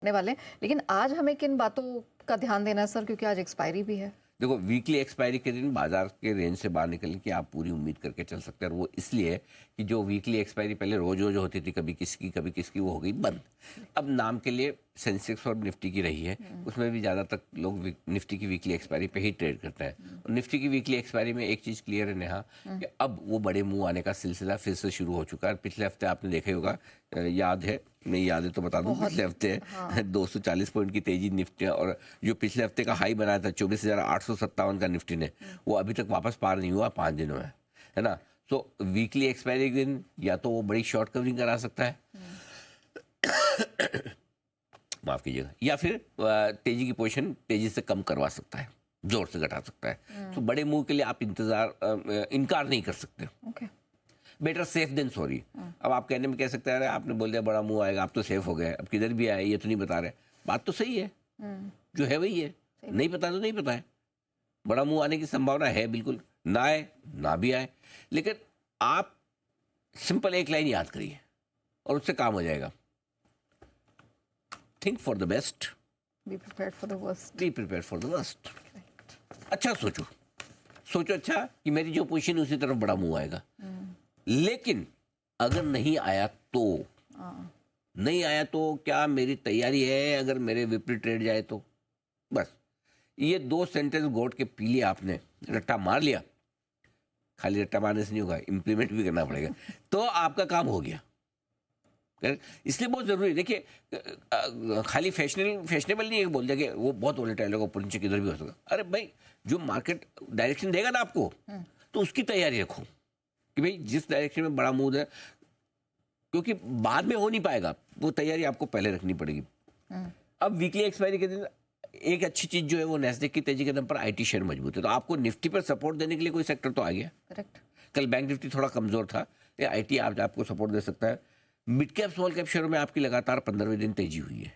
करने वाले हैं। लेकिन आज हमें किन बातों का ध्यान देना है सर, क्योंकि आज एक्सपायरी भी है। देखो, वीकली एक्सपायरी के दिन बाजार के रेंज से बाहर निकलने की आप पूरी उम्मीद करके चल सकते हैं। और वो इसलिए कि जो वीकली एक्सपायरी पहले रोज रोज होती थी, कभी किसकी वो हो गई बंद। अब नाम के लिए सेंसेक्स और निफ्टी की रही है, उसमें भी ज़्यादातर लोग निफ्टी की वीकली एक्सपायरी पे ही ट्रेड करते हैं। और निफ्टी की वीकली एक्सपायरी में एक चीज़ क्लियर है नेहा, कि अब वो बड़े मुंह आने का सिलसिला फिर से शुरू हो चुका है। पिछले हफ्ते आपने देखा ही होगा, याद है, नहीं याद है तो बता दूं, पिछले हफ्ते 240 पॉइंट की तेजी निफ्टी, और जो पिछले हफ्ते का हाई बनाया था 24,857 का निफ्टी ने, वो अभी तक वापस पार नहीं हुआ 5 दिनों में, है ना। तो वीकली एक्सपायरी के दिन या तो वो बड़ी शॉर्ट कवरिंग करा सकता है माफ कीजिएगा, या फिर तेजी की पोजीशन तेजी से कम करवा सकता है, जोर से घटा सकता है। तो बड़े मुंह के लिए आप इनकार नहीं कर सकते। Better safe than sorry. अब आप कहने में कह सकते हैं, आपने बोल दिया बड़ा मुंह आएगा, आप तो सेफ हो गए, अब किधर भी आए ये तो नहीं बता रहे। बात तो सही है, जो है वही है, नहीं पता तो नहीं पता है। बड़ा मुंह आने की संभावना है, बिल्कुल ना आए ना भी आए, लेकिन आप सिंपल एक लाइन याद करिए और उससे काम हो जाएगा। Think for the best, be prepared for the worst. Be prepared for the worst. अच्छा सोचो, सोचो अच्छा कि मेरी जो पोजीशन उसी तरफ बड़ा मुंह आएगा, लेकिन अगर नहीं आया तो, नहीं आया तो क्या मेरी तैयारी है अगर मेरे विपरीत ट्रेड जाए तो। बस ये 2 सेंटेंस घोट के पी लिया आपने, रट्टा मार लिया। खाली रट्टा मारने से नहीं होगा, इम्प्लीमेंट भी करना पड़ेगा, तो आपका काम हो गया। इसलिए बहुत जरूरी, देखिए खाली फैशनेबल नहीं है बोल दिया कि वो बहुत वोलेटाइल होगा, ऊपर नीचे किधर भी हो सकता। अरे भाई, जो मार्केट डायरेक्शन देगा ना आपको, तो उसकी तैयारी रखो कि भाई जिस डायरेक्शन में बड़ा मूड है, क्योंकि बाद में हो नहीं पाएगा, वो तैयारी आपको पहले रखनी पड़ेगी। अब वीकली एक्सपायरी के दिन एक अच्छी चीज जो है वो नैस्डैक की तेजी के दम पर आईटी शेयर मजबूत है, तो आपको निफ्टी पर सपोर्ट देने के लिए कोई सेक्टर तो आ गया। करेक्ट। कल बैंक निफ्टी थोड़ा कमजोर था, ये आईटी आपको सपोर्ट दे सकता है। मिड कैप स्मॉल कैप शेयरों में आपकी लगातार 15वें दिन तेजी हुई है,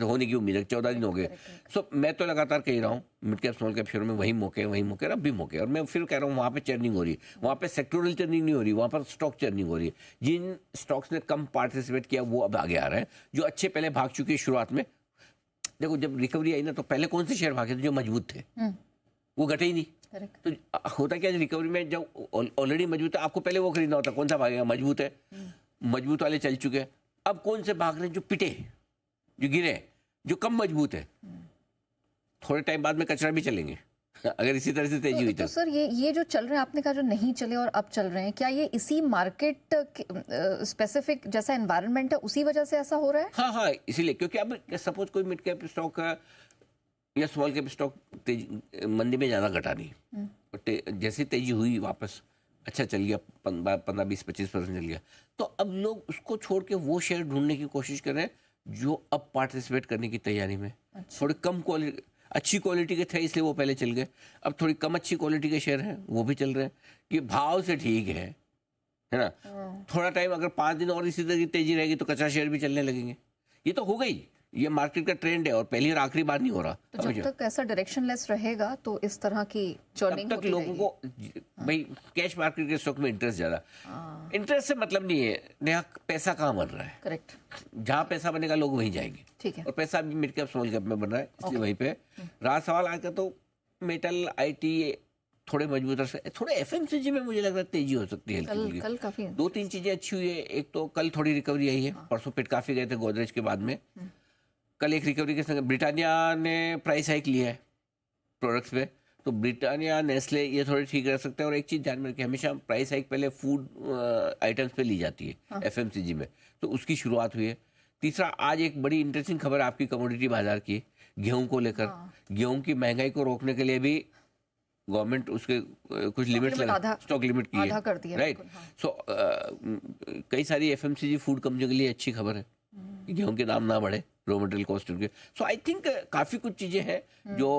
होने की उम्मीद है। 14 दिन हो गए। सो मैं तो लगातार कह रहा हूँ mid cap small cap share में वही मौके और अब भी मौके, और मैं फिर कह रहा हूँ वहाँ पे चर्निंग हो रही है, वहाँ पे सेक्टोरल चर्निंग नहीं हो रही, वहाँ पर स्टॉक चर्निंग हो रही है। जिन स्टॉक्स ने कम पार्टिसिपेट किया वो अब आगे आ रहे हैं, जो अच्छे पहले भाग चुके हैं शुरुआत में। देखो, जब रिकवरी आई ना, तो पहले कौन से शेयर भागे थे जो मजबूत थे, वो घटे ही नहीं। तो होता क्या, रिकवरी में जब ऑलरेडी मजबूत है, आपको पहले वो खरीदना होता, कौन सा भागेगा, मजबूत है, मजबूत वाले चल चुके हैं। अब कौन से भाग रहे हैं, जो पिटे, जो गिरे, जो कम मजबूत है। थोड़े टाइम बाद में कचरा भी चलेंगे अगर इसी तरह से तेजी हुई तो सर ये जो चल रहे हैं, आपने कहा जो नहीं चले और अब चल रहे हैं, क्या ये इसी मार्केट स्पेसिफिक जैसा एनवायरनमेंट है उसी वजह से ऐसा हो रहा है? हाँ, इसीलिए, क्योंकि अब सपोज कोई मिड कैप स्टॉक या स्मॉल कैप स्टॉक मंदी में ज़्यादा घटा नहीं, जैसे तेजी हुई वापस अच्छा चल गया, 15-20-25% चल गया, तो अब लोग उसको छोड़ के वो शेयर ढूंढने की कोशिश कर रहे हैं जो अब पार्टिसिपेट करने की तैयारी में। थोड़ी कम क्वालिटी, अच्छी क्वालिटी के थे इसलिए वो पहले चल गए, अब थोड़ी कम अच्छी क्वालिटी के शेयर हैं वो भी चल रहे हैं कि भाव से ठीक है ना। थोड़ा टाइम अगर 5 दिन और इसी तरह की तेजी रहेगी तो कच्चा शेयर भी चलने लगेंगे। ये तो हो गई, ये मार्केट का ट्रेंड है और पहली और आखिरी बार नहीं हो रहा। तो जब तक ऐसा डायरेक्शनलेस रहेगा तो इस तरह की चर्निंग तब तक लोगों को, भाई कैश मार्केट के स्टॉक में इंटरेस्ट ज्यादा, इंटरेस्ट से मतलब नहीं है नया पैसा कहाँ बन रहा है। करेक्ट। जहाँ पैसा बनेगा लोग वहीं जाएंगे। ठीक है। और पैसा अभी मिड कैप स्मॉल कैप में बन रहा है, इसलिए वहीं पे रहा सवाल। आज का तो मेटल, आईटी थोड़े मजबूत से, थोड़े एफएमसीजी में मुझे लग रहा है तेजी हो सकती है हल्की। कल काफी 2-3 चीजें अच्छी हुई है। एक तो कल थोड़ी रिकवरी आई है, परसों पेट काफी गए थे गोदरेज के बाद में। कल एक रिकवरी के संग ब्रिटानिया ने प्राइस हाइक लिया है प्रोडक्ट्स पे, तो ब्रिटानिया, नेस्ले ये थोड़े ठीक रह सकते हैं। और एक चीज़ ध्यान में रखिए, हमेशा प्राइस हाइक पहले फूड आइटम्स पे ली जाती है एफएमसीजी में, तो उसकी शुरुआत हुई है। तीसरा, आज एक बड़ी इंटरेस्टिंग खबर आपकी कमोडिटी बाजार की, गेहूं को लेकर। गेहूं की महंगाई को रोकने के लिए भी गवर्नमेंट उसके कुछ लिमिट्स लगा, स्टॉक लिमिट की है, राइट। सो कई सारी एफएमसीजी फूड कंपनियों के लिए अच्छी खबर है, गेहूं के दाम ना बढ़े, रॉ मटेरियल कॉस्ट उनके। सो आई थिंक काफ़ी कुछ चीज़ें हैं जो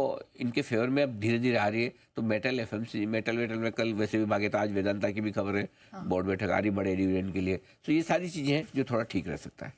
इनके फेवर में अब धीरे धीरे आ रही है। तो मेटल, एफएमसी, मेटल में कल वैसे भी भागे था, आज वेदांता की भी खबर है, बोर्ड बैठक आ रही बड़े डिविडेंड के लिए। तो ये सारी चीज़ें हैं जो थोड़ा ठीक रह सकता है।